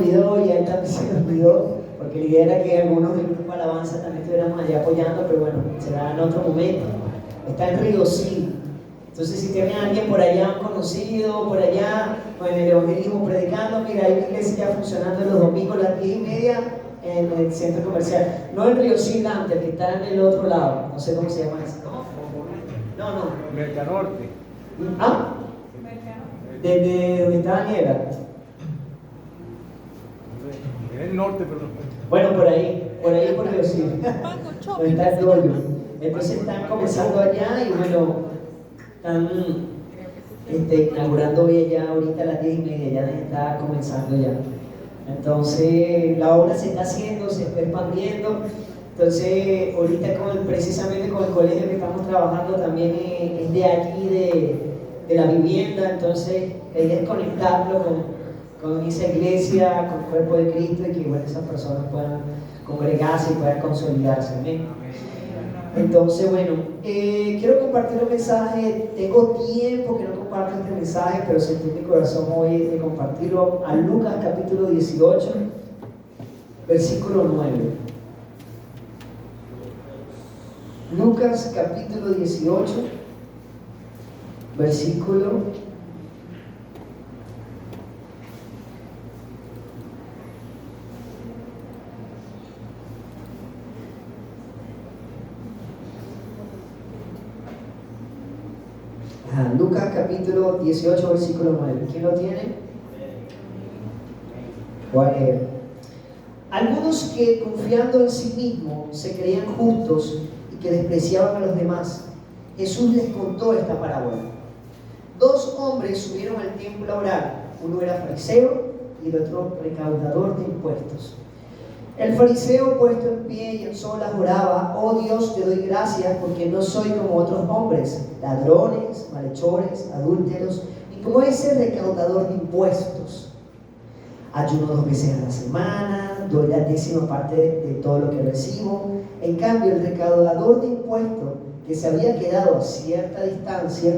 olvidó y a él también se le olvidó, porque la idea era que algunos del grupo Alabanza también estuviéramos allá apoyando, pero bueno, será en otro momento. Está en Río Sí. Entonces, si tienen a alguien por allá, un conocido, por allá, o en el evangelismo predicando, mira, hay una iglesia ya funcionando los domingos a las 10:30 en el centro comercial. No en Río Sí, Dante, que está en el otro lado. No sé cómo se llama eso. No. Mercanorte. ¿Ah? Desde donde está Daniela. En el norte, pero no. Bueno, por ahí por Río Sí. Donde está el rollo. Entonces están comenzando allá y bueno, están inaugurando ya ahorita a las 10:30, ya está comenzando ya. Entonces la obra se está haciendo, se está expandiendo. Entonces ahorita precisamente con el colegio que estamos trabajando también es de allí, de la vivienda. Entonces la idea es conectarlo con esa iglesia, con el cuerpo de Cristo, y que bueno, esas personas puedan congregarse y puedan consolidarse. Amén. Entonces, bueno, quiero compartir un mensaje. Tengo tiempo que no comparto este mensaje, pero sentí en mi corazón hoy de compartirlo. A Lucas capítulo 18, versículo 9. Lucas capítulo 18, versículo 9. Lucas capítulo 18, versículo 9. ¿Quién lo tiene? Voy a leer. Algunos que, confiando en sí mismos, se creían justos y que despreciaban a los demás, Jesús les contó esta parábola. Dos hombres subieron al templo a orar. Uno era fariseo y el otro recaudador de impuestos. El fariseo, puesto en pie y en solas, oraba: oh Dios, te doy gracias porque no soy como otros hombres, ladrones, malhechores, adúlteros, ni como ese recaudador de impuestos. Ayuno 2 veces a la semana, doy la 10ª parte de todo lo que recibo. En cambio, el recaudador de impuestos, que se había quedado a cierta distancia,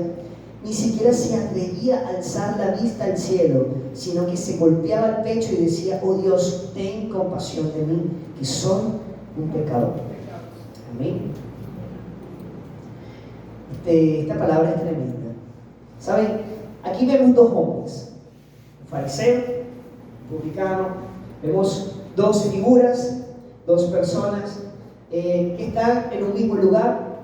ni siquiera se atrevía a alzar la vista al cielo, sino que se golpeaba el pecho y decía: oh Dios, ten compasión de mí, que soy un pecador. Amén. Esta palabra es tremenda. ¿Saben? Aquí vemos dos hombres, un fariseo, un publicano. Vemos dos figuras, dos personas que están en un mismo lugar,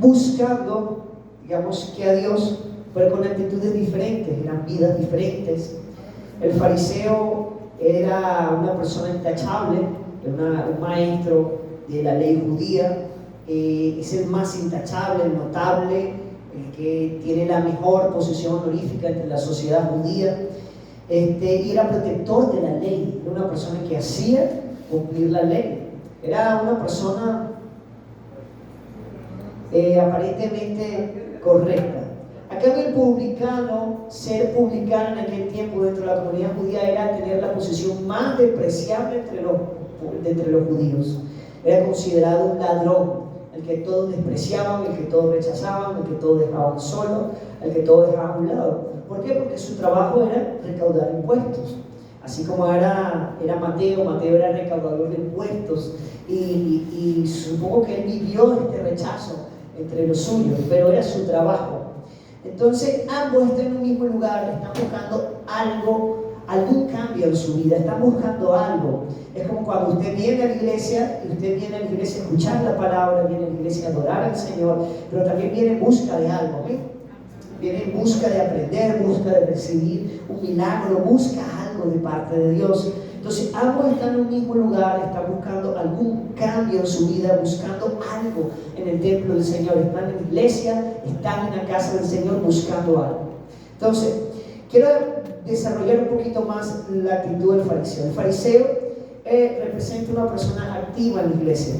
buscando, digamos, que a Dios, pero con actitudes diferentes, eran vidas diferentes. El fariseo era una persona intachable, un maestro de la ley judía, es el más intachable, el notable, el que tiene la mejor posición honorífica entre la sociedad judía, y era protector de la ley, era una persona que hacía cumplir la ley, era una persona aparentemente correcta. Acá el publicano, ser publicano en aquel tiempo dentro de la comunidad judía era tener la posición más despreciable entre los judíos. Era considerado un ladrón, el que todos despreciaban, el que todos rechazaban, el que todos dejaban solo, el que todos dejaban a un lado. ¿Por qué? Porque su trabajo era recaudar impuestos. Así como era Mateo era recaudador de impuestos, y supongo que él vivió este rechazo entre los suyos, pero era su trabajo. Entonces ambos están en un mismo lugar, están buscando algún cambio en su vida, están buscando algo. Es como cuando usted viene a la iglesia, y usted viene a la iglesia a escuchar la palabra, viene a la iglesia a adorar al Señor, pero también viene en busca de algo, ¿eh? Viene en busca de aprender, busca de recibir un milagro, busca algo de parte de Dios. Entonces ambos están en un mismo lugar, están buscando algún cambio en su vida, buscando algo en el templo del Señor. Están en la iglesia, están en la casa del Señor buscando algo. Entonces, quiero desarrollar un poquito más la actitud del fariseo. El fariseo representa una persona activa en la iglesia.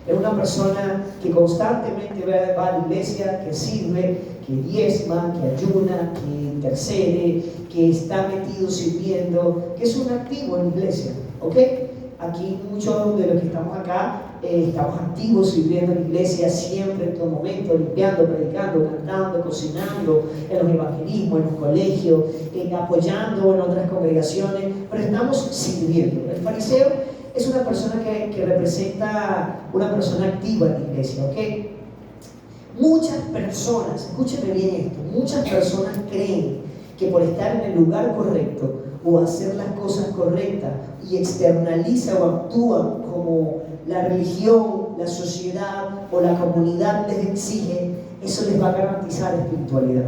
Es una persona que constantemente va a la iglesia, que sirve, que diezma, que ayuna, que intercede, que está metido sirviendo, que es un activo en la iglesia, ¿ok? Aquí muchos de los que estamos acá estamos activos sirviendo en la iglesia siempre, en todo momento, limpiando, predicando, cantando, cocinando, en los evangelismos, en los colegios, apoyando en otras congregaciones, pero estamos sirviendo. El fariseo es una persona que representa una persona activa en la iglesia, ¿ok? Muchas personas, escúcheme bien esto, muchas personas creen que por estar en el lugar correcto o hacer las cosas correctas y externaliza o actúa como la religión, la sociedad o la comunidad les exige, eso les va a garantizar espiritualidad.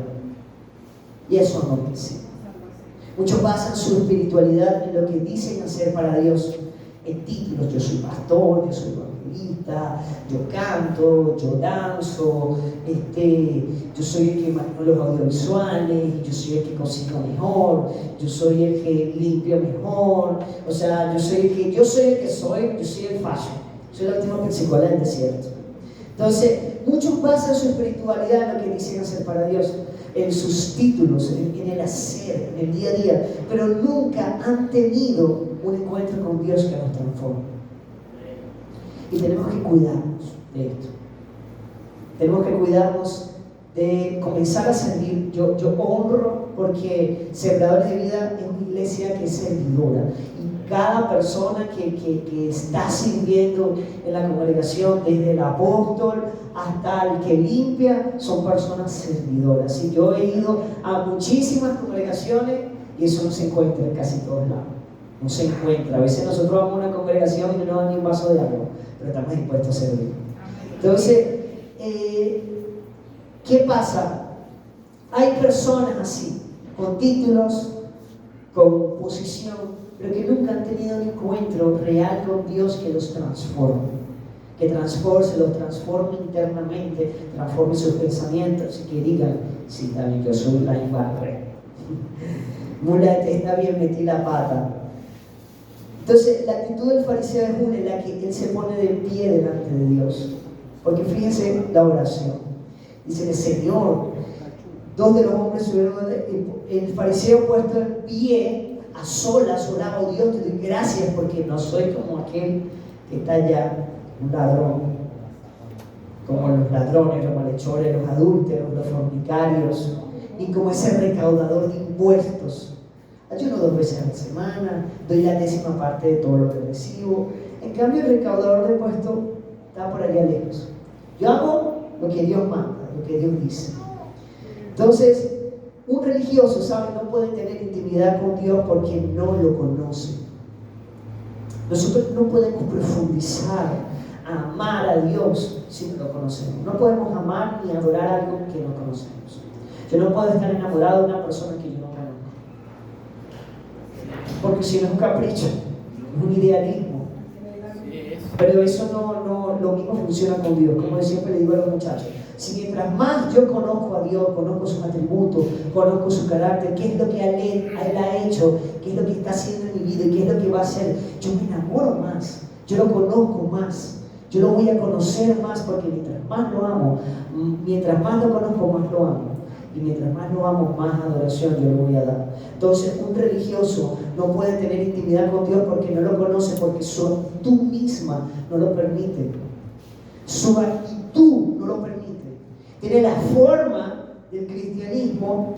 Y eso no es así. Muchos basan su espiritualidad en lo que dicen hacer para Dios, en títulos: yo soy pastor, yo soy evangelista, yo canto, yo danzo, yo soy el que manejo los audiovisuales, yo soy el que cocino mejor, yo soy el que limpio mejor, o sea, yo soy el que soy el fashion, soy la última psicóloga del desierto. Entonces, muchos basan su espiritualidad en lo que dicen hacer para Dios, en sus títulos, en el hacer, en el día a día, pero nunca han tenido un encuentro con Dios que nos transforme. Y tenemos que cuidarnos de esto. Tenemos que cuidarnos de comenzar a servir. Yo honro, porque Sembradores de Vida es una iglesia que es servidora. Y cada persona que está sirviendo en la congregación, desde el apóstol hasta el que limpia, son personas servidoras. Y yo he ido a muchísimas congregaciones y eso no se encuentra en casi todos lados. No se encuentra. A veces nosotros vamos a una congregación y no nos dan ni un vaso de agua, pero estamos dispuestos a servir. Entonces, ¿qué pasa? Hay personas así, con títulos, con posición, pero que nunca han tenido un encuentro real con Dios que los transforme, se los transforme internamente, transforme sus pensamientos y que digan: sí, también yo soy la embarré. Mula, está bien, metí la pata. Entonces, la actitud del fariseo es una en la que él se pone de pie delante de Dios. Porque fíjense la oración. Dice: Señor, dos de los hombres subieron, el fariseo puesto en pie, a solas, oraba: oh Dios, te doy gracias porque no soy como aquel que está allá, un ladrón, como los ladrones, los malhechores, los adúlteros, los fornicarios, y como ese recaudador de impuestos. Ayuno 2 veces a la semana, doy la 10ª parte de todo lo que recibo. En cambio, el recaudador de impuestos está por allá lejos. Yo hago lo que Dios manda, lo que Dios dice. Entonces, un religioso, ¿sabe?, no puede tener intimidad con Dios porque no lo conoce. Nosotros no podemos profundizar, amar a Dios si no lo conocemos. No podemos amar ni adorar algo que no conocemos. Yo no puedo estar enamorado de una persona que yo no conozco, porque si no es un capricho, es un idealismo. Pero eso no lo mismo funciona con Dios. Como yo siempre le digo a los muchachos, si mientras más yo conozco a Dios, conozco sus atributos, conozco su carácter, qué es lo que él ha hecho, qué es lo que está haciendo en mi vida y qué es lo que va a hacer, yo me enamoro más, yo lo conozco más, yo lo voy a conocer más, porque mientras más lo amo, mientras más lo conozco, más lo amo. Y mientras más lo amo, más adoración yo le voy a dar. Entonces, un religioso no puede tener intimidad con Dios porque no lo conoce, porque su actitud misma no lo permite. Su actitud no lo permite. Tiene la forma del cristianismo,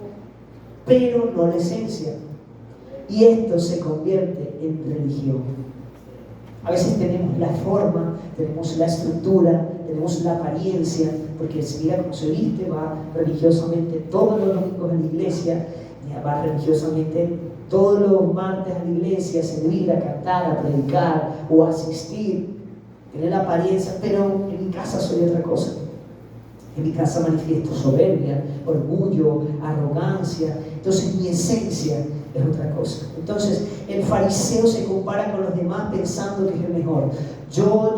pero no la esencia. Y esto se convierte en religión. A veces tenemos la forma, tenemos la estructura, tenemos la apariencia, porque si mira cómo se viste, va religiosamente todos los domingos a la iglesia, va religiosamente todos los martes a la iglesia, a servir, a cantar, a predicar o a asistir, tener la apariencia, pero en mi casa soy otra cosa. En mi casa manifiesto soberbia, orgullo, arrogancia. Entonces mi esencia es otra cosa. Entonces el fariseo se compara con los demás pensando que es el mejor. Yo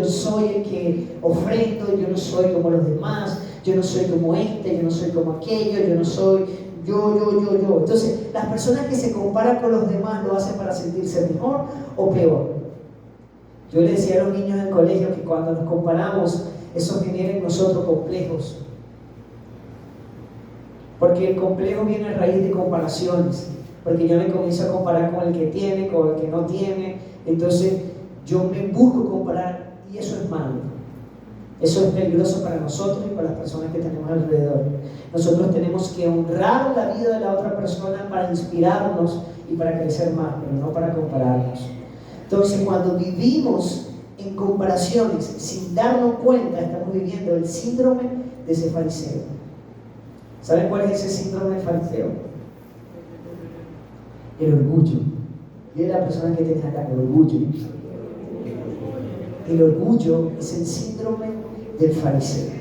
soy el que ofrendo, yo no soy como los demás, yo no soy como yo no soy como aquello, yo no soy yo. Entonces las personas que se comparan con los demás lo hacen para sentirse mejor o peor. Yo le decía a los niños en el colegio que cuando nos comparamos, eso genera en nosotros complejos. Porque el complejo viene a raíz de comparaciones. Porque yo me comienzo a comparar con el que tiene, con el que no tiene. Entonces yo me busco comparar y eso es malo. Eso es peligroso para nosotros y para las personas que tenemos alrededor. Nosotros tenemos que honrar la vida de la otra persona para inspirarnos y para crecer más, pero no para compararnos. Entonces, cuando vivimos en comparaciones sin darnos cuenta, estamos viviendo el síndrome de ese fariseo. ¿Saben cuál es ese síndrome del fariseo? El orgullo. Y es la persona que tiene acá, el orgullo. El orgullo es el síndrome del fariseo.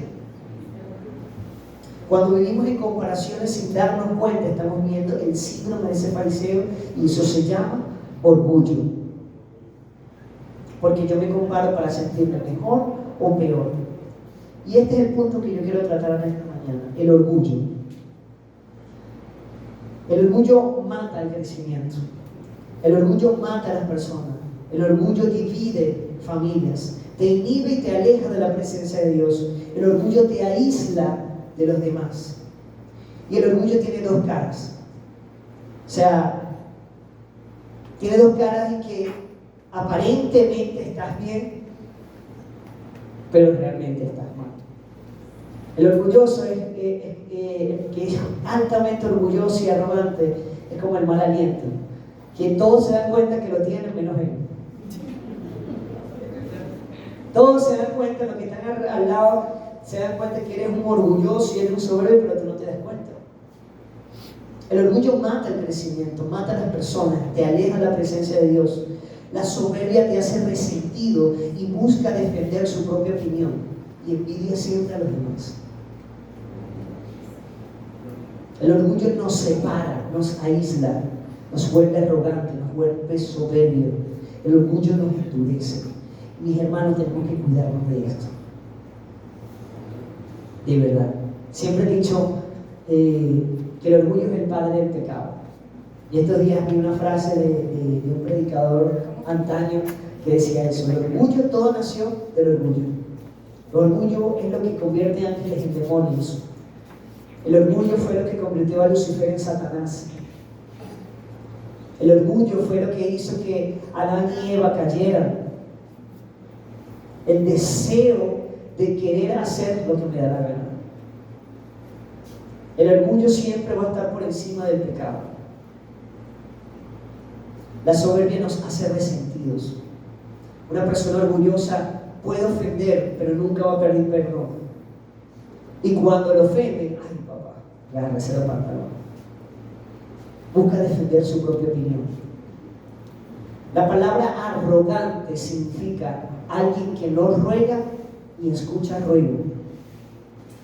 Cuando vivimos en comparaciones sin darnos cuenta, estamos viendo el síndrome de ese fariseo y eso se llama orgullo. Porque yo me comparo para sentirme mejor o peor. Y este es el punto que yo quiero tratar en esta mañana, el orgullo. El orgullo mata el crecimiento. El orgullo mata a las personas. El orgullo divide familias. Te inhibe y te aleja de la presencia de Dios. El orgullo te aísla de los demás. Y el orgullo tiene dos caras. O sea, tiene dos caras en que aparentemente estás bien, pero realmente estás mal. El orgulloso que es altamente orgulloso y arrogante, es como el mal aliento, que todos se dan cuenta que lo tienen menos él. Todos se dan cuenta, los que están al lado se dan cuenta que eres un orgulloso y eres un soberbio, pero tú no te das cuenta. El orgullo mata el crecimiento, mata a las personas, te aleja de la presencia de Dios. La soberbia te hace resentido y busca defender su propia opinión y envidia siempre a los demás. El orgullo nos separa, nos aísla, nos vuelve arrogante, nos vuelve soberbio. El orgullo nos endurece. Mis hermanos, tenemos que cuidarnos de esto. De verdad. Siempre he dicho que el orgullo es el padre del pecado. Y estos días vi una frase de un predicador antaño que decía eso: el orgullo, todo nació del orgullo. El orgullo es lo que convierte a ángeles en demonios. El orgullo fue lo que convirtió a Lucifer en Satanás. El orgullo fue lo que hizo que Adán y Eva cayeran. El deseo de querer hacer lo que me da la gana. El orgullo siempre va a estar por encima del pecado. La soberbia nos hace resentidos. Una persona orgullosa puede ofender, pero nunca va a pedir perdón. Y cuando lo ofende, ay papá, agárrese los pantalones. Busca defender su propia opinión. La palabra arrogante significa alguien que no ruega ni escucha ruego.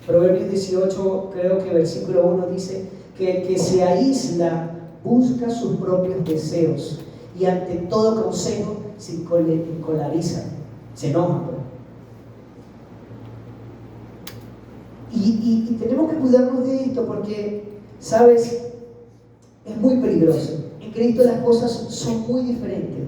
Proverbios 18, creo que versículo 1 dice que el que se aísla busca sus propios deseos y ante todo consejo se encolariza, se enoja. Y tenemos que cuidarnos de esto porque, ¿sabes? Es muy peligroso. En Cristo las cosas son muy diferentes.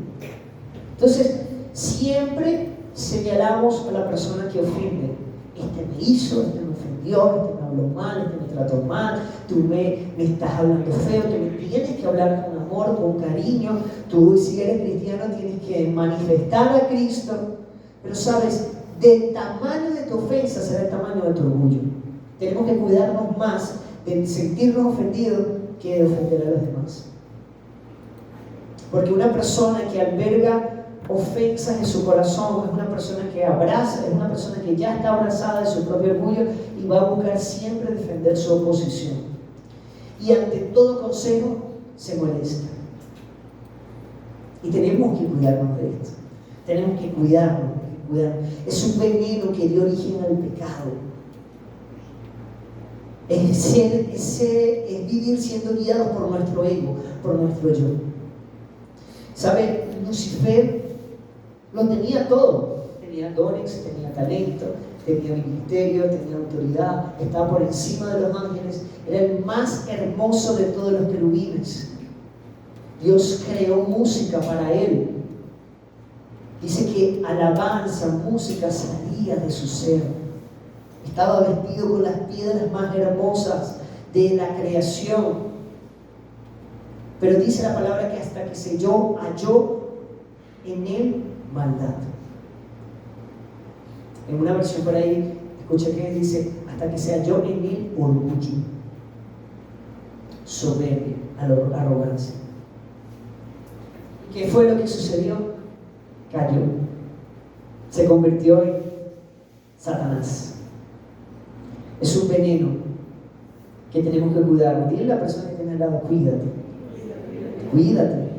Entonces, siempre señalamos a la persona que ofende. Este me hizo, este me ofendió, este me habló mal, este me trató mal, tú me estás hablando feo, tú me tienes que hablar con amor, con cariño. Tú, si eres cristiano, tienes que manifestar a Cristo. Pero sabes, del tamaño de tu ofensa será el tamaño de tu orgullo. Tenemos que cuidarnos más de sentirnos ofendidos que de ofender a los demás. Porque una persona que alberga ofensas en su corazón es una persona que abraza, es una persona que ya está abrazada de su propio orgullo y va a buscar siempre defender su oposición. Y ante todo consejo se molesta. Y tenemos que cuidarnos de esto. Tenemos que cuidarnos. Es un veneno que dio origen al pecado. Es vivir siendo guiados por nuestro ego, por nuestro yo. ¿Sabe? Lucifer lo tenía todo. Tenía dones, tenía talento, tenía ministerio, tenía autoridad, estaba por encima de los ángeles. Era el más hermoso de todos los querubines. Dios creó música para él. Dice que alabanza, música salía de su ser. Estaba vestido con las piedras más hermosas de la creación. Pero dice la palabra que hasta que halló en él maldad. En una versión por ahí, escucha que dice, hasta que se halló en él orgullo, soberbia, arrogancia. ¿Qué fue lo que sucedió? Cayó. Se convirtió en Satanás. Es un veneno que tenemos que cuidar. Dile a la persona que tiene al lado, cuídate. Cuídate.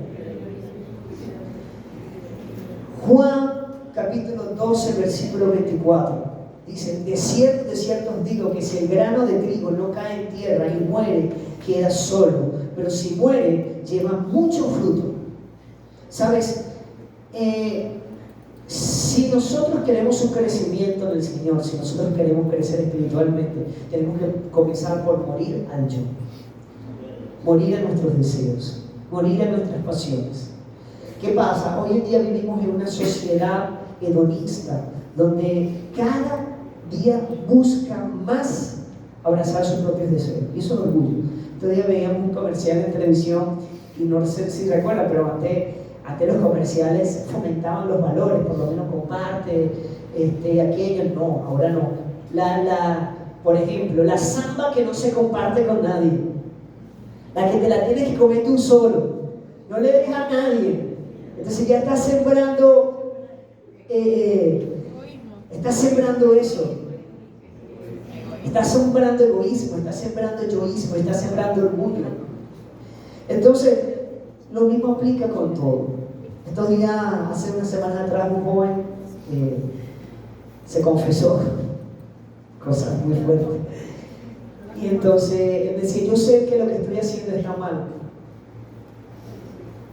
Juan capítulo 12, versículo 24. Dice, de cierto os digo que si el grano de trigo no cae en tierra y muere, queda solo. Pero si muere, lleva mucho fruto. ¿Sabes? Si nosotros queremos un crecimiento en el Señor, si nosotros queremos crecer espiritualmente, tenemos que comenzar por morir al yo. Morir a nuestros deseos, morir a nuestras pasiones. ¿Qué pasa? Hoy en día vivimos en una sociedad hedonista, donde cada día busca más abrazar sus propios deseos. Y eso es orgullo. Este día veíamos un comercial en televisión, y no sé si recuerdan, pero antes los comerciales fomentaban los valores, por lo menos comparte, aquello, no, ahora no. Por ejemplo, la samba que no se comparte con nadie, la que te la tienes que comer tú solo, no le dejes a nadie. Entonces ya estás sembrando eso. Estás sembrando egoísmo, estás sembrando yoísmo, estás sembrando orgullo. Entonces, lo mismo aplica con todo. Estos días, hace una semana atrás, un joven se confesó cosas muy fuertes. Y entonces él decía, yo sé que lo que estoy haciendo está mal,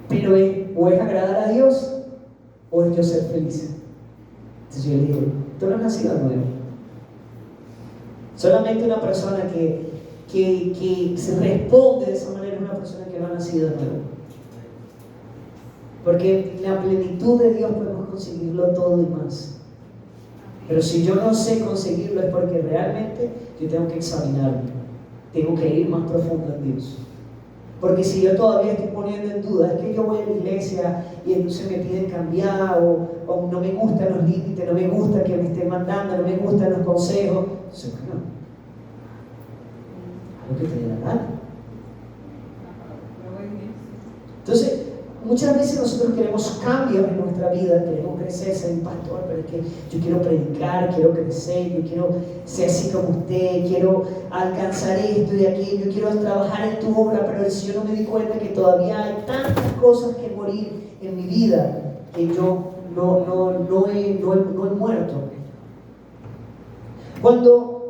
pero o es agradar a Dios o es yo ser feliz. Entonces yo le dije, tú no has nacido de nuevo. Solamente una persona que se responde de esa manera es una persona que no ha nacido de nuevo. Porque en la plenitud de Dios podemos conseguirlo todo y más. Pero si yo no sé conseguirlo es porque realmente yo tengo que examinarme. Tengo que ir más profundo en Dios. Porque si yo todavía estoy poniendo en duda, es que yo voy a la iglesia y entonces me piden cambiar, o no me gustan los límites, no me gusta que me estén mandando, no me gustan los consejos. Entonces, bueno, lo que te dé la gana. Entonces, muchas veces nosotros queremos cambios en nuestra vida, queremos crecer, ser un pastor, pero es que yo quiero predicar, quiero crecer, yo quiero ser así como usted, quiero alcanzar esto y aquello, yo quiero trabajar en tu obra, pero si yo no me di cuenta que todavía hay tantas cosas que morir en mi vida que yo no he muerto. Cuando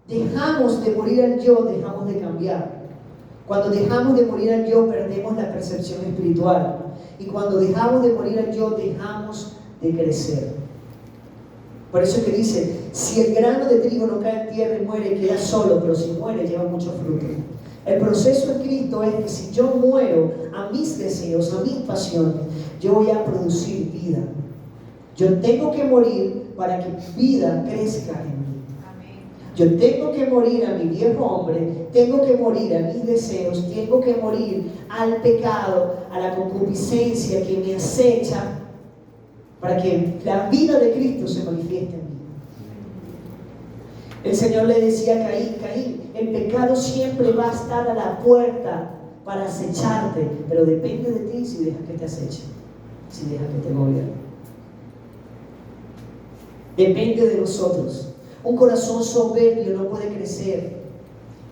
dejamos de morir al yo, dejamos de cambiar. Cuando dejamos de morir al yo, perdemos la percepción espiritual. Y cuando dejamos de morir al yo, dejamos de crecer. Por eso es que dice, si el grano de trigo no cae en tierra y muere, queda solo, pero si muere, lleva mucho fruto. El proceso en Cristo es que si yo muero a mis deseos, a mis pasiones, yo voy a producir vida. Yo tengo que morir para que vida crezca en mí. Yo tengo que morir a mi viejo hombre, tengo que morir a mis deseos, tengo que morir al pecado, a la concupiscencia que me acecha, para que la vida de Cristo se manifieste en mí. El Señor le decía a Caín, Caín, el pecado siempre va a estar a la puerta para acecharte, pero depende de ti si dejas que te aceche, si dejas que te gobierne. Depende de nosotros. Un corazón soberbio no puede crecer.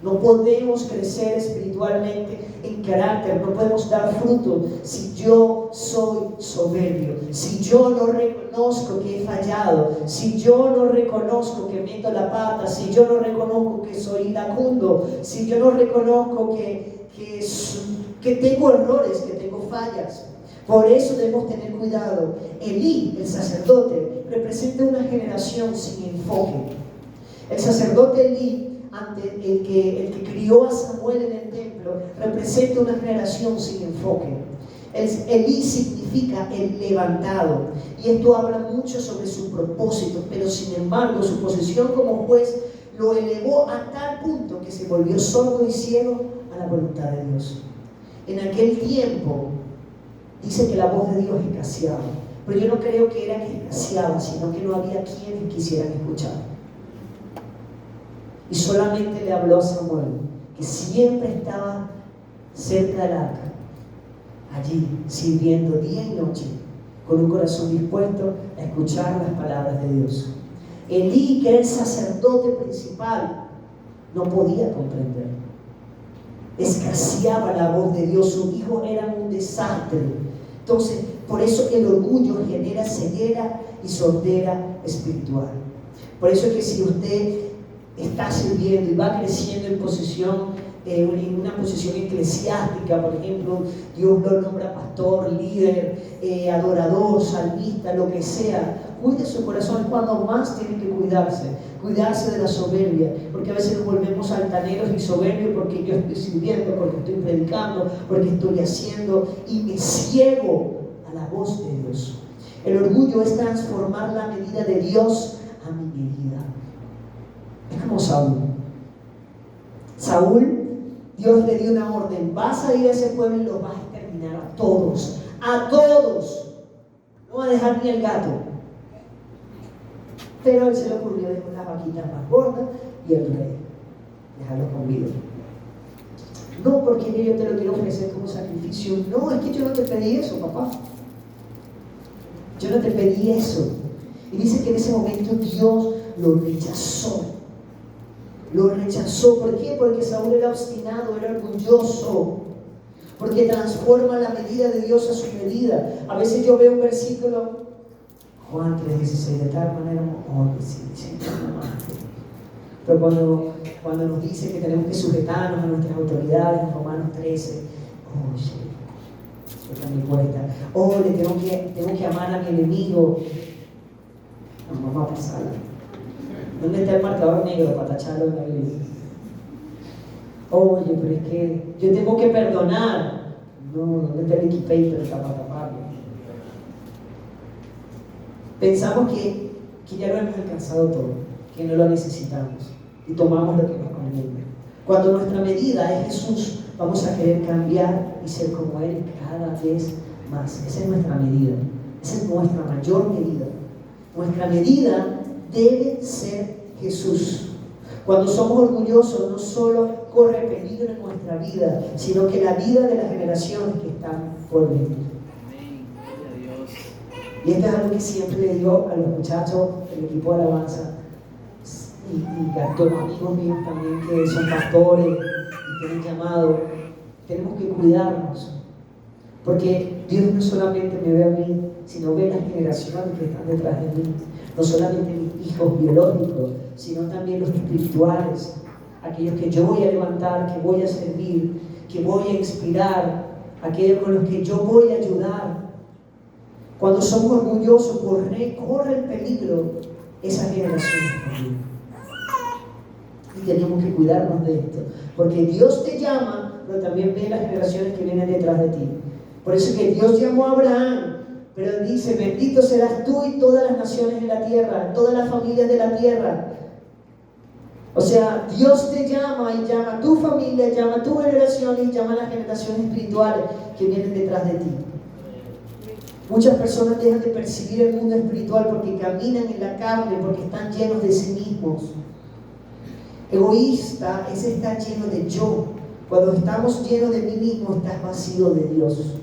No podemos crecer espiritualmente en carácter, no podemos dar fruto si yo soy soberbio, si yo no reconozco que he fallado, si yo no reconozco que meto la pata, si yo no reconozco que soy iracundo, si yo no reconozco que tengo errores, que tengo fallas. Por eso debemos tener cuidado. Elí, el sacerdote, representa una generación sin enfoque. El sacerdote Elí, el que crió a Samuel en el templo, representa una generación sin enfoque. Elí significa el levantado, y esto habla mucho sobre su propósito, pero sin embargo su posición como juez lo elevó a tal punto que se volvió sordo y ciego a la voluntad de Dios. En aquel tiempo Dice que la voz de Dios escaseaba, pero yo no creo que era que escaseaba, sino que no había quienes quisieran escuchar. Y solamente le habló a Samuel, que siempre estaba cerca del arca, allí sirviendo día y noche, con un corazón dispuesto a escuchar las palabras de Dios. Elí, que era el sacerdote principal, no podía comprender. Escaseaba la voz de Dios, sus hijos eran un desastre. Entonces, por eso el orgullo genera ceguera y sordera espiritual. Por eso es que si usted está sirviendo y va creciendo en posición, en una posición eclesiástica, por ejemplo, Dios lo nombra pastor, líder, adorador, salmista, lo que sea, cuide su corazón. Es cuando más tiene que cuidarse de la soberbia, porque a veces nos volvemos altaneros y soberbios porque yo estoy sirviendo, porque estoy predicando, porque estoy haciendo, y me ciego a la voz de Dios. El orgullo es transformar la medida de Dios a mi medida. Es como Saúl, Dios le dio una orden: vas a ir a ese pueblo y los vas a exterminar a todos, no va a dejar ni el gato. Pero a él se le ocurrió dejar las vaquitas más gordas y el rey, dejarlo con vida. No, porque yo te lo quiero ofrecer como sacrificio. No, es que yo no te pedí eso, papá. Yo no te pedí eso. Y dice que en ese momento Dios lo rechazó. Lo rechazó. ¿Por qué? Porque Saúl era obstinado, era orgulloso. Porque transforma la medida de Dios a su medida. A veces yo veo un versículo, Juan 3:16, de tal manera, pero cuando nos dice que tenemos que sujetarnos a nuestras autoridades, en Romanos 13, eso también cuesta. Tengo que amar a mi enemigo. No, vamos a pasarla. ¿Dónde está el marcador negro para tacharlo en la Biblia? Oye, pero es que yo tengo que perdonar. No, ¿dónde está el equipator para taparlo? Pensamos que ya lo hemos alcanzado todo, que no lo necesitamos y tomamos lo que nos conviene. Cuando nuestra medida es Jesús, vamos a querer cambiar y ser como Él cada vez más. Esa es nuestra medida, esa es nuestra mayor medida. Nuestra medida debe ser Jesús. Cuando somos orgullosos, no solo corre peligro en nuestra vida, sino que la vida de las generaciones que están por venir. Y esto es algo que siempre le digo a los muchachos del equipo de alabanza y a todos los amigos míos también que son pastores y tienen llamado. Tenemos que cuidarnos, porque Dios no solamente me ve a mí, sino ve las generaciones que están detrás de mí. No solamente mis hijos biológicos, sino también los espirituales, aquellos que yo voy a levantar, que voy a servir, que voy a inspirar, aquellos con los que yo voy a ayudar. Cuando somos orgullosos, corre el peligro esa generación también. Y tenemos que cuidarnos de esto, porque Dios te llama, pero también ve las generaciones que vienen detrás de ti. Por eso es que Dios llamó a Abraham, pero dice: bendito serás tú y todas las naciones de la tierra, todas las familias de la tierra. O sea, Dios te llama y llama a tu familia, llama a tu generación y llama a las generaciones espirituales que vienen detrás de ti. Muchas personas dejan de percibir el mundo espiritual porque caminan en la carne, porque están llenos de sí mismos. Egoísta es estar lleno de yo. Cuando estamos llenos de mí mismo, estás vacío de Dios.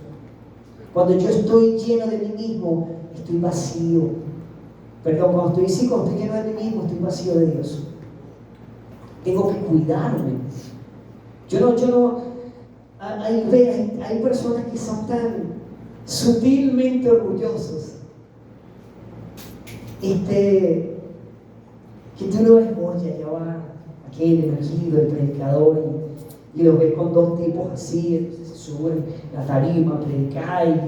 Cuando yo estoy lleno de mí mismo, estoy vacío. Perdón, cuando estoy lleno de mí mismo, estoy vacío de Dios. Tengo que cuidarme. Hay personas que son tan sutilmente orgullosos, que tú lo ves: oye, ya va aquel elegido, el predicador, y lo ves con dos tipos así, se suben la tarima a predicar y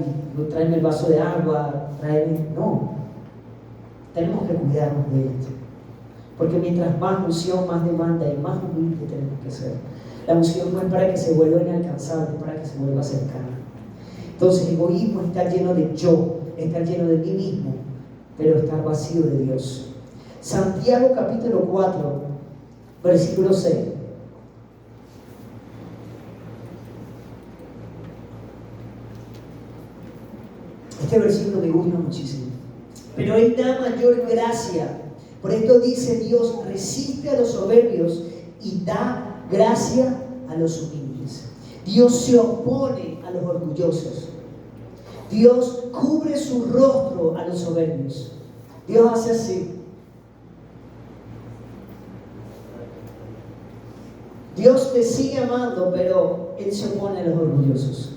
traen el vaso de agua, no. Tenemos que cuidarnos de esto, porque mientras más unción, más demanda y más humilde tenemos que ser. La unción no es para que se vuelva inalcanzable, es para que se vuelva cercana. Entonces, egoísmo es estar lleno de yo, estar lleno de mí mismo, pero estar vacío de Dios. Santiago capítulo 4, versículo 6. Este versículo me gusta muchísimo. Pero Él da mayor gracia. Por esto dice Dios, resiste a los soberbios y da gracia a los humildes. Dios se opone a los orgullosos. Dios cubre su rostro a los soberbios. Dios hace así. Dios te sigue amando, pero Él se opone a los orgullosos.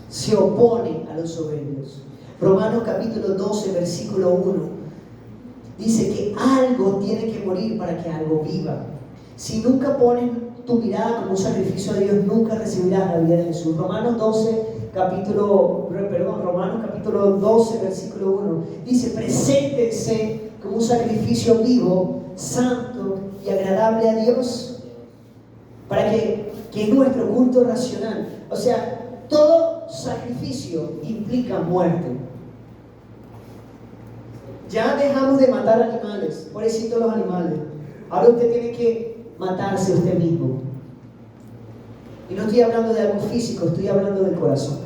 Se opone a los soberbios. Romanos capítulo 12, versículo 1, dice que algo tiene que morir para que algo viva. Si nunca pones tu mirada como un sacrificio a Dios, nunca recibirás la vida de Jesús. Romanos capítulo 12, versículo 1, dice, preséntense como un sacrificio vivo, santo y agradable a Dios, para que es nuestro culto racional. O sea, todo sacrificio implica muerte. Ya dejamos de matar animales, pobrecitos los animales. Ahora usted tiene que matarse usted mismo. Y no estoy hablando de algo físico, estoy hablando del corazón.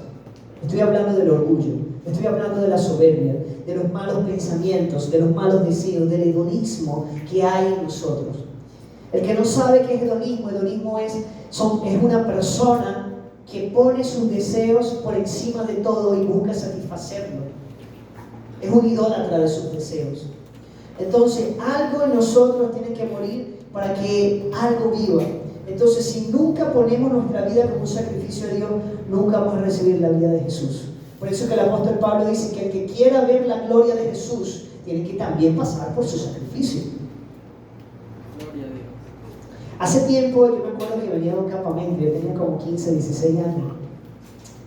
Estoy hablando del orgullo, estoy hablando de la soberbia, de los malos pensamientos, de los malos deseos, del hedonismo que hay en nosotros. El que no sabe qué es hedonismo es una persona que pone sus deseos por encima de todo y busca satisfacerlo. Es un idólatra de sus deseos. Entonces, algo en nosotros tiene que morir para que algo viva. Entonces, si nunca ponemos nuestra vida como un sacrificio a Dios, nunca vamos a recibir la vida de Jesús. Por eso que el apóstol Pablo dice que el que quiera ver la gloria de Jesús tiene que también pasar por su sacrificio. Hace tiempo, yo me acuerdo que venía de un campamento, yo tenía como 15, 16 años.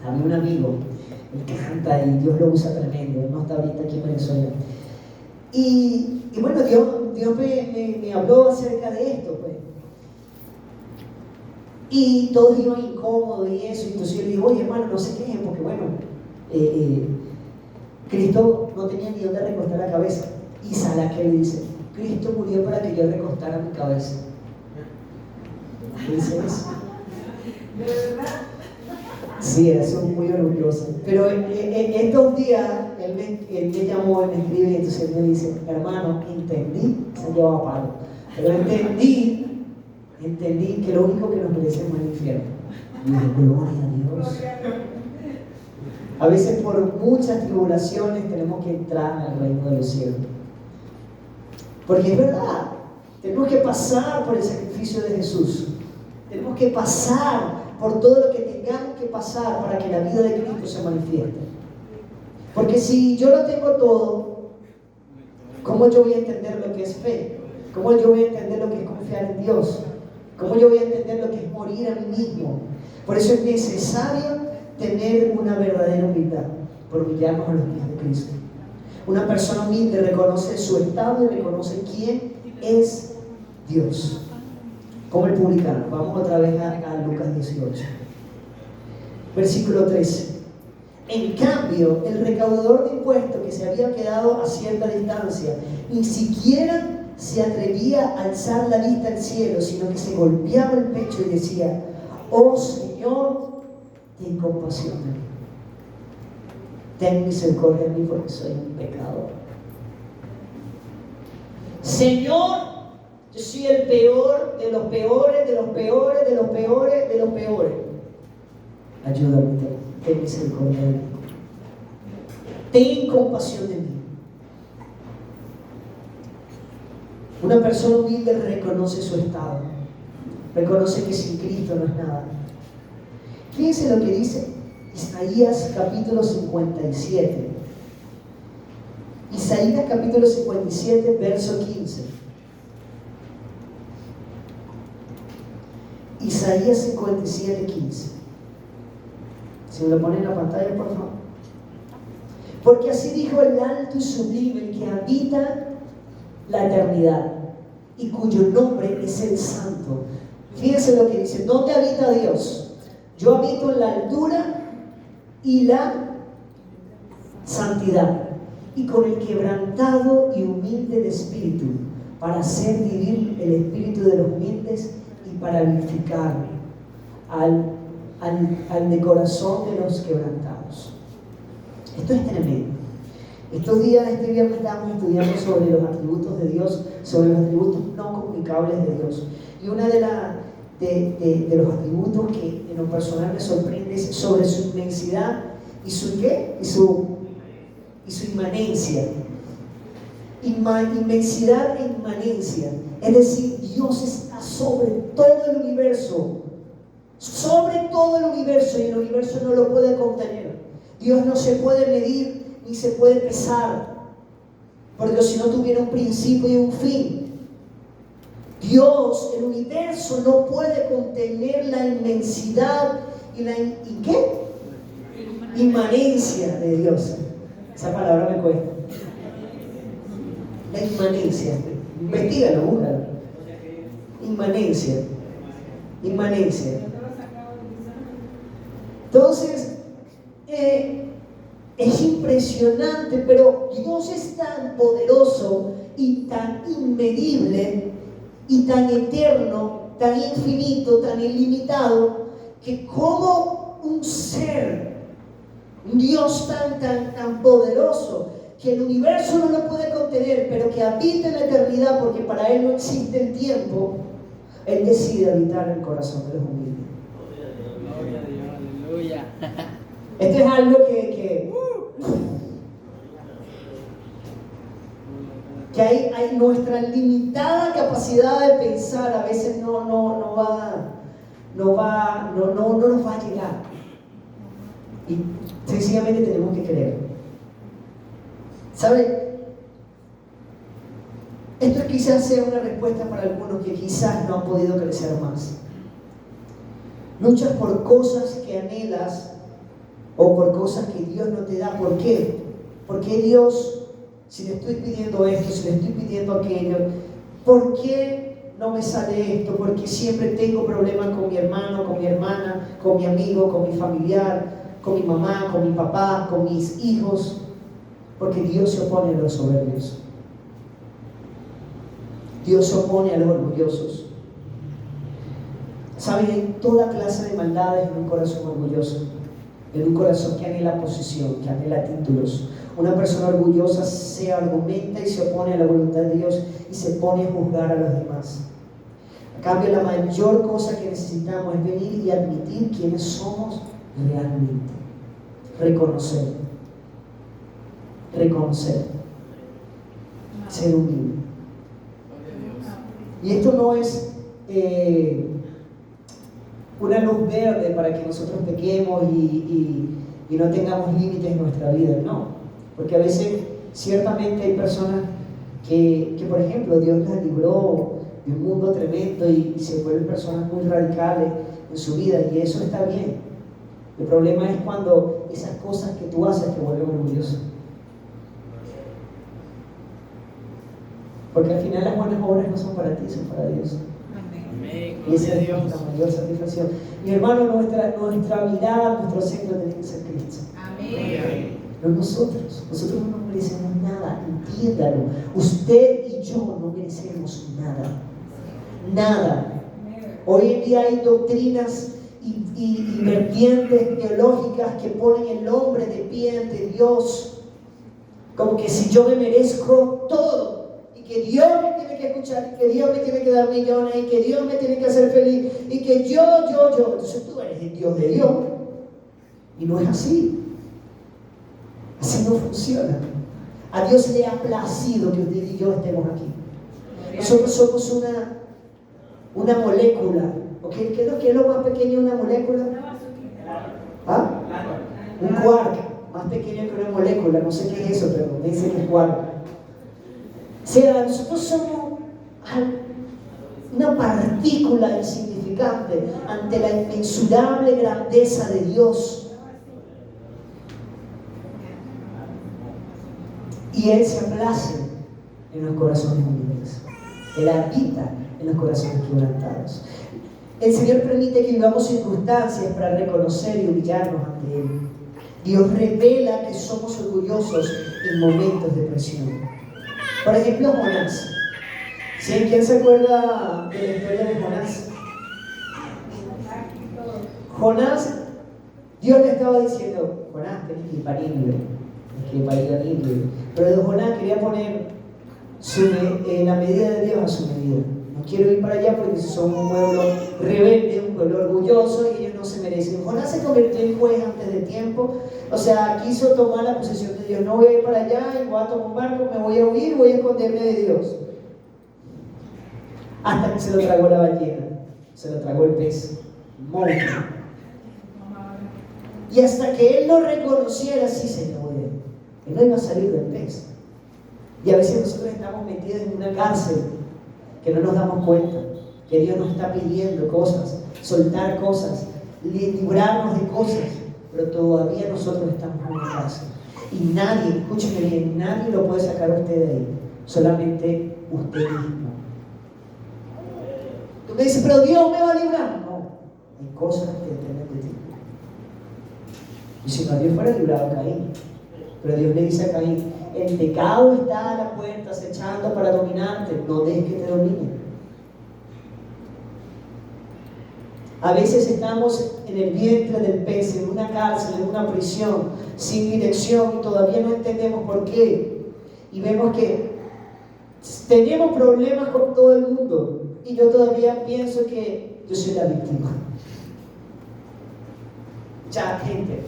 Había un amigo, él canta y Dios lo usa tremendo, él no está ahorita aquí en Venezuela. Y bueno, Dios me habló acerca de esto, pues. Y todos iban incómodos y eso, entonces yo le digo, oye hermano, no se quejen, porque bueno, Cristo no tenía ni dónde recostar la cabeza. Y Salah que le dice, Cristo murió para que yo recostara mi cabeza. ¿Qué dice eso? ¿De verdad? Sí, eso es muy orgulloso. Pero estos días él me llamó, él me escribe y entonces él me dice, hermano, entendí, se llevaba palo, pero entendí que lo único que nos merecemos es el infierno. Y dije, gloria a Dios. A veces por muchas tribulaciones tenemos que entrar al reino de los cielos. Porque es verdad, tenemos que pasar por el sacrificio de Jesús. Tenemos que pasar por todo lo que tengamos que pasar para que la vida de Cristo se manifieste. Porque si yo lo tengo todo, ¿cómo yo voy a entender lo que es fe? ¿Cómo yo voy a entender lo que es confiar en Dios? ¿Cómo yo voy a entender lo que es morir a mí mismo? Por eso es necesario tener una verdadera humildad, por humillarnos a los pies de Cristo. Una persona humilde reconoce su estado y reconoce quién es Dios. Como el publicano. Vamos otra vez a Lucas 18. Versículo 13. En cambio, el recaudador de impuestos que se había quedado a cierta distancia, ni siquiera se atrevía a alzar la vista al cielo, sino que se golpeaba el pecho y decía, oh Señor, ten compasión de mí. Ten misericordia de mí porque soy un pecador. Señor, yo soy el peor de los peores, de los peores, de los peores, de los peores. Ayúdame, ten misericordia de mí. Ten compasión de mí. Una persona humilde reconoce su estado. Reconoce que sin Cristo no es nada. Fíjense lo que dice Isaías capítulo 57. Isaías capítulo 57, verso 15. Isaías 57, 15. Si me lo ponen en la pantalla, por favor. Porque así dijo el alto y sublime, el que habita la eternidad y cuyo nombre es el Santo. Fíjense lo que dice. ¿Dónde habita Dios? Yo habito en la altura y la santidad, y con el quebrantado y humilde de espíritu, para hacer vivir el espíritu de los humildes y para vivificar al de corazón de los quebrantados. Esto es tremendo. Este viernes estábamos estudiando sobre los atributos de Dios, sobre los atributos no comunicables de Dios. Y una de los atributos que en lo personal me sorprende es sobre su inmensidad y su ¿qué? Y su inmanencia. Inmensidad e inmanencia. Es decir, Dios está sobre todo el universo. Sobre todo el universo, y el universo no lo puede contener. Dios no se puede medir ni se puede pesar, porque si no tuviera un principio y un fin. Dios, el universo, no puede contener la inmensidad y ¿qué? Inmanencia de Dios. Esa palabra me cuesta. La inmanencia. Investígalo, búscalo. Inmanencia. Entonces, es impresionante, pero Dios es tan poderoso y tan inmedible y tan eterno, tan infinito, tan ilimitado, que como un ser, un Dios tan poderoso, que el universo no lo puede contener, pero que habita en la eternidad, porque para Él no existe el tiempo, Él decide habitar en el corazón de los humildes. Gloria a Dios, aleluya. Esto es algo que hay nuestra limitada capacidad de pensar a veces no nos va a llegar, y sencillamente tenemos que creer. ¿Sabe? Esto quizás sea una respuesta para algunos que quizás no han podido crecer más. Luchas por cosas que anhelas o por cosas que Dios no te da. ¿Por qué? ¿Por qué Dios, si le estoy pidiendo esto, si le estoy pidiendo aquello, por qué no me sale esto? Porque siempre tengo problemas con mi hermano, con mi hermana, con mi amigo, con mi familiar, con mi mamá, con mi papá, con mis hijos. Porque Dios se opone a los soberbios. Dios se opone a los orgullosos. ¿Saben? Hay toda clase de maldades en un corazón orgulloso. En un corazón que anhela posición, que anhela títulos. Una persona orgullosa se argumenta y se opone a la voluntad de Dios y se pone a juzgar a los demás. A cambio, la mayor cosa que necesitamos es venir y admitir quiénes somos realmente. Reconocer. Ser humilde. Y esto no es una luz verde para que nosotros pequemos y no tengamos límites en nuestra vida, no. Porque a veces, ciertamente hay personas que por ejemplo, Dios las libró de un mundo tremendo y se vuelven personas muy radicales en su vida, y eso está bien. El problema es cuando esas cosas que tú haces te vuelven orgulloso. Porque al final las buenas obras no son para ti, son para Dios. Amén. Y esa es Dios. nuestra mayor satisfacción. Mi hermano, nuestra mirada, nuestro centro tiene que ser Cristo. Amén. No nosotros no merecemos nada, entiéndalo. Usted y yo no merecemos nada. Hoy en día hay doctrinas y vertientes teológicas que ponen el hombre de pie ante Dios, como que si yo me merezco todo, y que Dios me tiene que escuchar, y que Dios me tiene que dar millones, y que Dios me tiene que hacer feliz, y que yo. Entonces tú eres el Dios de Dios, y no es así. Así no funciona. A Dios le ha placido que usted y yo estemos aquí. Nosotros somos una molécula. ¿Okay? ¿Qué es lo más pequeño de una molécula? ¿Ah? Un quark, más pequeño que una molécula. No sé qué es eso, pero me dicen que es quark. O sea, nosotros somos una partícula insignificante ante la inmensurable grandeza de Dios. Y Él se aplace en los corazones humildes. Él habita en los corazones quebrantados. El Señor permite que vivamos circunstancias para reconocer y humillarnos ante Él. Dios revela que somos orgullosos en momentos de presión. Por ejemplo, Jonás. ¿Sí? ¿Quién se acuerda de la historia de Jonás? Jonás Dios le estaba diciendo, Jonás, tienes que ir para Nínive, pero Jonás quería poner la medida de Dios a su medida. No quiero ir para allá porque son un pueblo rebelde, un pueblo orgulloso y ellos no se merecen. Jonás se convirtió en juez antes de tiempo, o sea, quiso tomar la posesión de Dios. No voy a ir para allá y voy a tomar un barco, me voy a huir, voy a esconderme de Dios. Hasta que se lo tragó la ballena, se lo tragó el pez, monstruo. Y hasta que él lo reconociera, sí, Señor, él no iba a salir del pez. Y a veces nosotros estamos metidos en una cárcel que no nos damos cuenta, que Dios nos está pidiendo cosas, soltar cosas, librarnos de cosas, pero todavía nosotros estamos en una cárcel. Y nadie, escúcheme bien, nadie lo puede sacar a usted de ahí, solamente usted mismo. Tú me dices, pero Dios me va a librar. No, hay cosas que dependen de ti. Y si no, Dios fuera librado a Caín. Pero Dios le dice a Caín, el pecado está a la puerta acechando para dominarte, no dejes que te domine. A veces estamos en el vientre del pez, en una cárcel, en una prisión, sin dirección y todavía no entendemos por qué. Y vemos que tenemos problemas con todo el mundo y yo todavía pienso que yo soy la víctima. Ya, gente,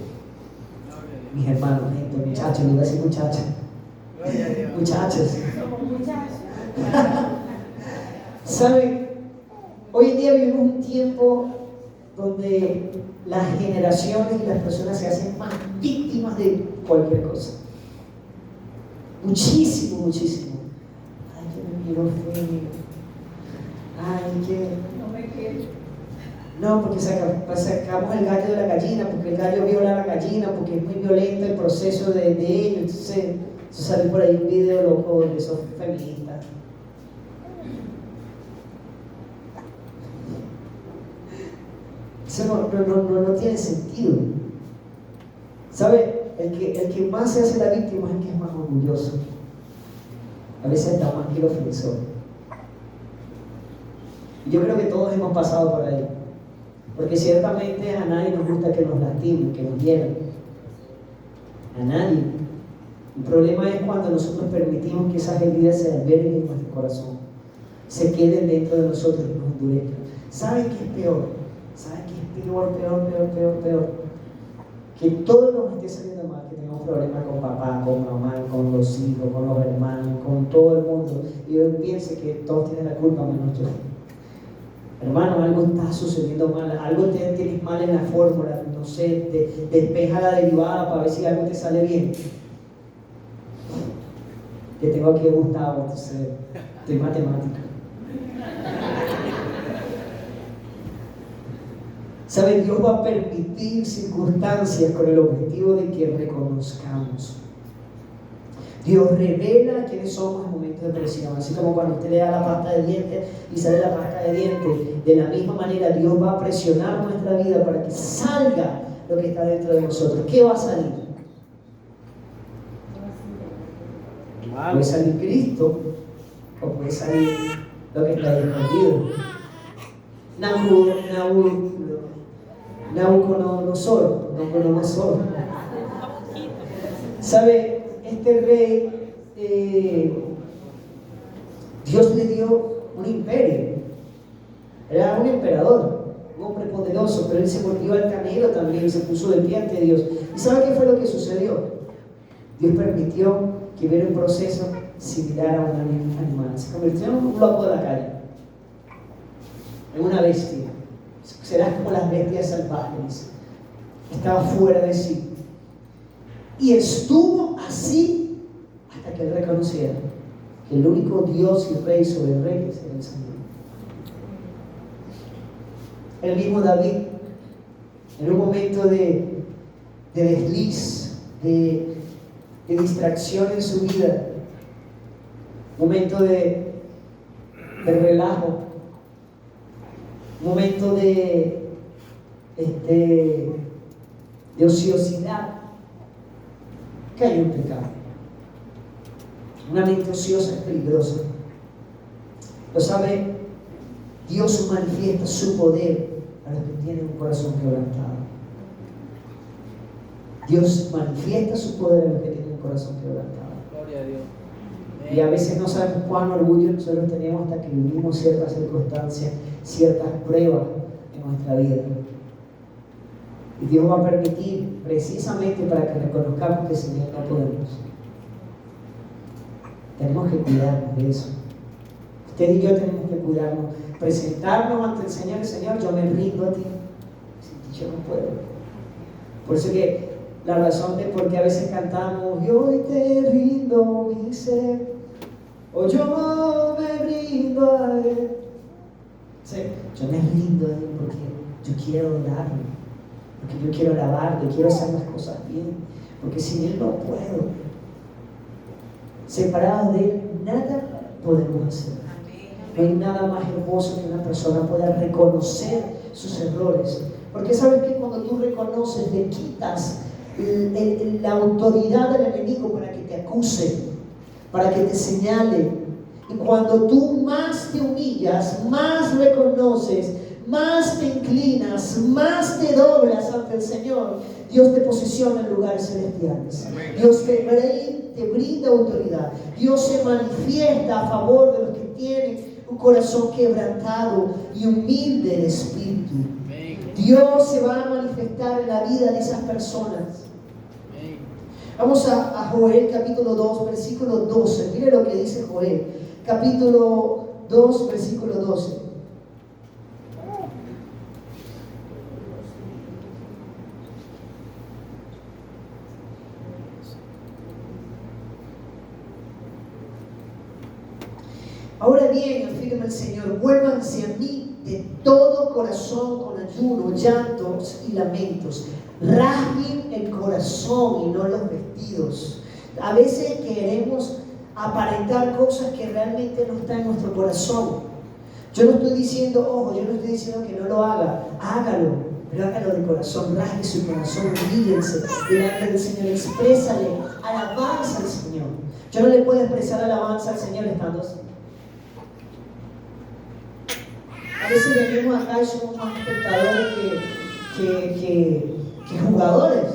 mis hermanos, gente, muchachos, le iba a decir muchachas. Muchachos. ¿Saben? Hoy en día vivimos un tiempo donde las generaciones y las personas se hacen más víctimas de cualquier cosa. Muchísimo, muchísimo. Ay, que me miro feo. Ay, que... No me quiero. No, porque sacamos el gallo de la gallina, porque el gallo viola a la gallina, porque es muy violento el proceso de ello. Entonces sale por ahí un video loco de esos feministas. Eso no tiene sentido. ¿Sabe? El que más se hace la víctima es el que es más orgulloso. A veces está más que el ofensor. Yo creo que todos hemos pasado por ahí. Porque ciertamente a nadie nos gusta que nos lastimen, que nos hieran. A nadie. El problema es cuando nosotros permitimos que esas heridas se alberguen en nuestro corazón, se queden dentro de nosotros y nos endurezcan. ¿Saben qué es peor? ¿Saben qué es peor? Que todo nos esté saliendo mal, que tengamos problemas con papá, con mamá, con los hijos, con los hermanos, con todo el mundo. Y yo piense que todos tienen la culpa menos yo. Hermano, algo está sucediendo mal, algo tienes mal en la fórmula, no sé, despeja la derivada para ver si algo te sale bien. Que tengo aquí a Gustavo, entonces estoy matemática. ¿Saben? Dios va a permitir circunstancias con el objetivo de que reconozcamos. Dios revela quiénes somos en momentos de presión, así como cuando usted le da la pasta de dientes y sale la pasta de dientes. De la misma manera, Dios va a presionar nuestra vida para que salga lo que está dentro de nosotros. ¿Qué va a salir? Puede salir Cristo o puede salir lo que está ahí escondido. Nabucodonosor. ¿Sabe? Este rey, Dios le dio un imperio. Era un emperador, un hombre poderoso, pero él se volvió altanero también y se puso de pie ante Dios. ¿Y sabe qué fue lo que sucedió? Dios permitió que hubiera un proceso similar a un animal. Se convirtió en un lobo de la calle, en una bestia. Será como las bestias salvajes. Estaba fuera de sí. Y estuvo así hasta que él reconociera que el único Dios y Rey sobre reyes era el Señor. El mismo David, en un momento de desliz, de distracción en su vida, momento de relajo, momento de ociosidad, cayó en pecado. Una mente ociosa es peligrosa. Lo sabe, Dios. Dios manifiesta su poder a los que tienen un corazón quebrantado. Dios manifiesta su poder a los que tienen un corazón contrito. Dios manifiesta su poder a los que tienen un corazón contrito. Dios manifiesta su poder a los que tienen un corazón quebrantado. Dios manifiesta su poder a los que tienen un corazón contrito. Dios manifiesta su poder a los que tienen un corazón quebrantado. Dios manifiesta su poder en los que tienen un corazón quebrantado. Gloria a Dios. Y a veces no sabemos cuán orgullo nosotros tenemos hasta que vivimos ciertas circunstancias, ciertas pruebas en nuestra vida. Y Dios va a permitir precisamente para que reconozcamos que sin Él no podemos. Tenemos que cuidarnos de eso. Usted y yo tenemos que cuidarnos, presentarnos ante el Señor. Señor, yo me rindo a ti. Si yo no puedo. Por eso que la razón de por qué a veces cantamos, yo hoy te rindo mi ser, o yo me rindo a Él. Sí, yo me rindo a Él porque yo quiero adorarlo, porque yo quiero alabarlo, quiero hacer las cosas bien, porque sin Él no puedo. Separados de Él, nada podemos hacer. No hay nada más hermoso que una persona pueda reconocer sus errores. Porque sabes que cuando tú reconoces, le quitas la autoridad del enemigo para que te acuse, para que te señale. Y cuando tú más te humillas, más reconoces, más te inclinas, más te doblas ante el Señor, Dios te posiciona en lugares celestiales. Dios te brinda autoridad. Dios se manifiesta a favor de los que tienen un corazón quebrantado y humilde de espíritu. Dios se va a manifestar en la vida de esas personas. Vamos a Joel capítulo 2, versículo 12. Mire lo que dice Joel, capítulo 2, versículo 12. Ahora bien, afirma el Señor, vuélvanse a mí de todo corazón con ayuno, llantos y lamentos. Rasguen el corazón y no los vestidos. A veces queremos aparentar cosas que realmente no están en nuestro corazón. Yo no estoy diciendo, ojo, yo no estoy diciendo que no lo haga. Hágalo, pero hágalo de corazón. Rasgue su corazón, humíllense delante del Señor. Exprésale alabanza al Señor. Yo no le puedo expresar alabanza al Señor estando así. A veces venimos acá y somos más espectadores que jugadores.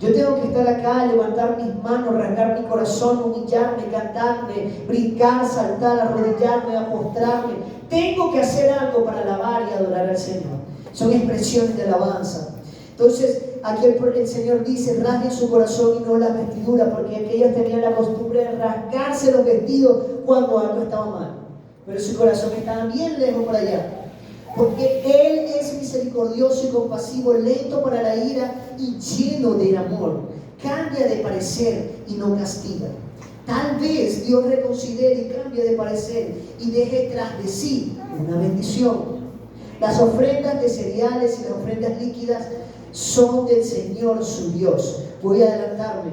Yo tengo que estar acá, levantar mis manos, rasgar mi corazón, humillarme, cantarme, brincar, saltar, arrodillarme, postrarme. Tengo que hacer algo para alabar y adorar al Señor. Son expresiones de alabanza. Entonces, aquí el Señor dice, rasguen su corazón y no las vestiduras, porque aquellos tenían la costumbre de rasgarse los vestidos cuando algo estaba mal. Pero su corazón estaba bien lejos por allá. Porque Él es misericordioso y compasivo, lento para la ira y lleno de amor. Cambia de parecer y no castiga. Tal vez Dios reconsidere y cambie de parecer y deje tras de sí una bendición. Las ofrendas de cereales y las ofrendas líquidas son del Señor su Dios. Voy a adelantarme.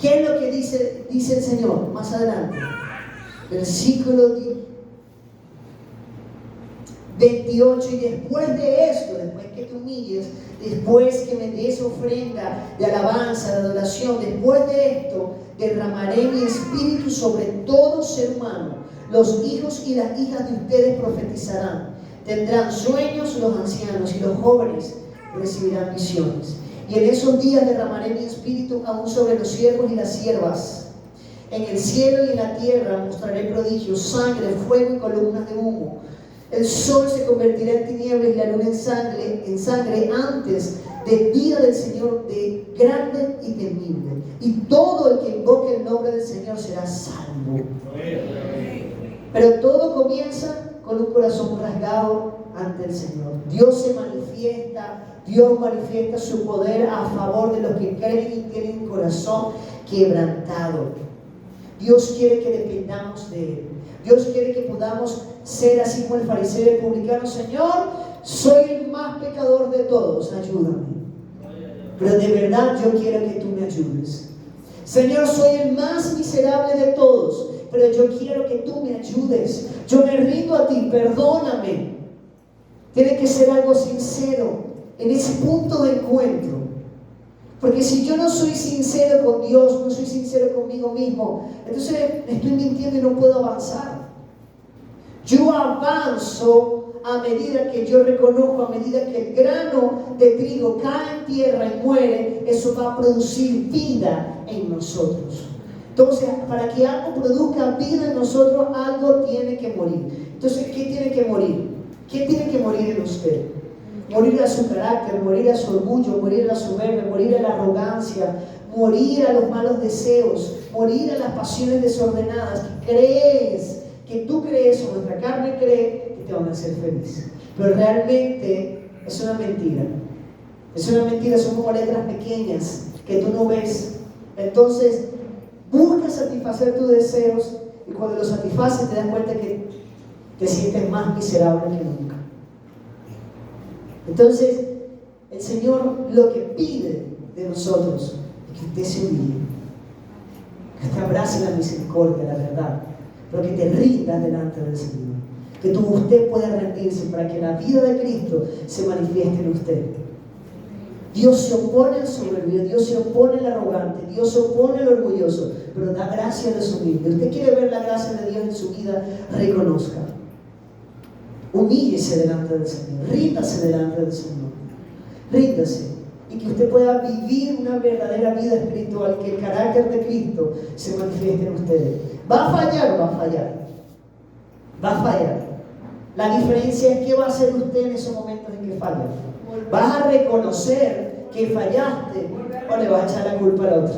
¿Qué es lo que dice el Señor? Más adelante. Versículo 28, y después de esto, después que te humilles, después que me des ofrenda de alabanza, de adoración, después de esto, derramaré mi espíritu sobre todo ser humano. Los hijos y las hijas de ustedes profetizarán. Tendrán sueños los ancianos y los jóvenes recibirán visiones. Y en esos días derramaré mi espíritu aún sobre los siervos y las siervas. En el cielo y en la tierra mostraré prodigios, sangre, fuego y columnas de humo. El sol se convertirá en tinieblas y la luna en sangre antes del día del Señor de grande y temible. Y todo el que invoque el nombre del Señor será salvo. Pero todo comienza con un corazón rasgado ante el Señor. Dios se manifiesta, Dios manifiesta su poder a favor de los que creen y tienen un corazón quebrantado. Dios quiere que dependamos de Él. Dios quiere que podamos ser así como el fariseo y el publicano. Señor, soy el más pecador de todos, ayúdame. Pero de verdad yo quiero que tú me ayudes. Señor, soy el más miserable de todos, pero yo quiero que tú me ayudes. Yo me rindo a ti, perdóname. Tiene que ser algo sincero en ese punto de encuentro. Porque si yo no soy sincero con Dios, no soy sincero conmigo mismo, entonces me estoy mintiendo y no puedo avanzar. Yo avanzo a medida que yo reconozco, a medida que el grano de trigo cae en tierra y muere, eso va a producir vida en nosotros. Entonces, para que algo produzca vida en nosotros, algo tiene que morir. Entonces, ¿qué tiene que morir? ¿Qué tiene que morir en usted? Morir a su carácter, morir a su orgullo, morir a la soberbia, morir a la arrogancia, morir a los malos deseos, morir a las pasiones desordenadas que tú crees o nuestra carne cree que te van a hacer feliz. Pero realmente es una mentira. Es una mentira, son como letras pequeñas que tú no ves. Entonces, busca satisfacer tus deseos y cuando los satisfaces te das cuenta que te sientes más miserable que nunca. Entonces, el Señor lo que pide de nosotros es que usted se humille, que usted abrace la misericordia, la verdad, pero que te rindas delante del Señor, que usted pueda rendirse para que la vida de Cristo se manifieste en usted. Dios se opone al soberbio, Dios se opone al arrogante, Dios se opone al orgulloso, pero da gracia a los humildes. Usted quiere ver la gracia de Dios en su vida, reconozca. Humíllese delante del Señor, ríndase delante del Señor, ríndase, y que usted pueda vivir una verdadera vida espiritual, que el carácter de Cristo se manifieste en ustedes. ¿Va a fallar? Va a fallar. Va a fallar. La diferencia es qué va a hacer usted en esos momentos en que falla. ¿Vas a reconocer que fallaste o le vas a echar la culpa al otro?